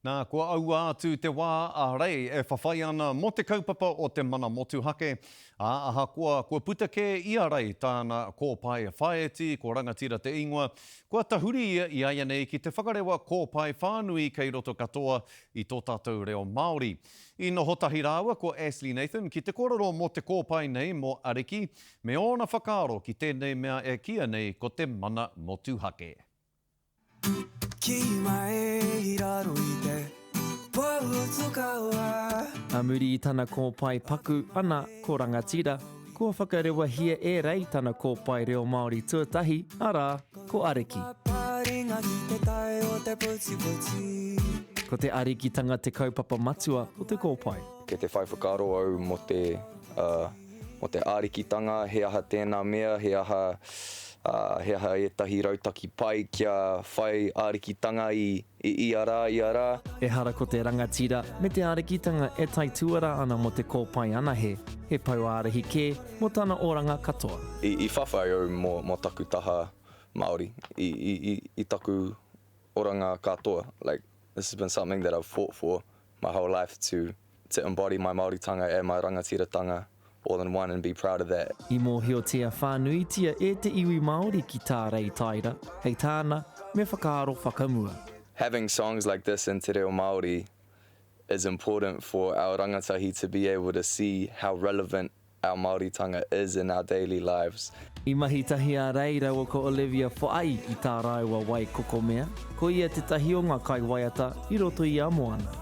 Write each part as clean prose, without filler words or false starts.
Nā, kua aua atu te wā a rei e whawhai ana mo te kaupapa o te mana motuhake. Aha kua putake ia rei tāna kōpai whaeti, ko rangatira te ingoa. Kua tahuri i aia nei ki te whakarewa kōpai whānui kei roto katoa i tō tātou reo Māori. I noho tahi rāua ko Ashley Nathan ki te kororo mo te kōpai nei mo Ariki, me ona whakaaro ki tēnei mea e kia nei ko te mana motuhake. Ki mai I raro I te pautukaua. A muri I tana kōpai paku ana ko rangatira, kua whakarewa hia e rei tana kōpai reo Māori tuatahi, arā, ko Ariki. Paparinga ki te tae o te puti. Ko te arikitanga te kaupapa matua o te kōpai. Ke te whai whakaaro au mo te arikitanga, he aha tēnā mea, he aha e tahi rautaki pai kia whai arikitanga I ara. E hara ko te rangatira me te arikitanga e tai tuara ana mo te kōpai ana he pau ārahi kē mo tāna oranga katoa. I whawhai au mo taku taha Māori, I taku oranga katoa. Like, this has been something that I've fought for my whole life to embody my Māoritanga and my rangatiratanga all in one and be proud of that. I mōhiotia whānuitia e te iwi Māori ki tā rei taira, hei tāna me whakaaro whakamua. Having songs like this in Te Reo Māori is important for our rangatahi to be able to see how relevant our Māoritanga is in our daily lives. I mahi tahi a rei raua ko Olivia Whaai I tā rāua wai koko mea, ko ia te tahi o ngā kai waiata I roto I amo ana.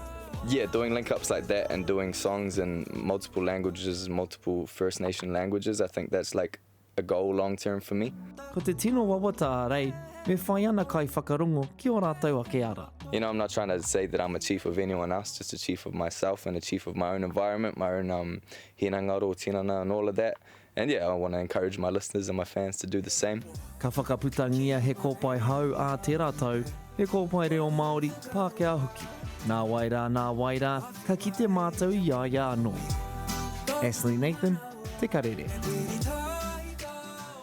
Yeah, doing link-ups like that and doing songs in multiple languages, multiple First Nation languages, I think that's like a goal long-term for me. Ko te tino wawata a rei, me whai ana kai whakarongo ki o rātou ake ara. You know, I'm not trying to say that I'm a chief of anyone else, just a chief of myself and a chief of my own environment, my own hinangaro, tinana and all of that. And yeah, I want to encourage my listeners and my fans to do the same. Ka whakaputangia he kōpai hau a te rātou, he kōpai reo Māori Pākehā hoki. Nā wairā, ka kite mātou ia anō. Ashley Nathan, Te Karere.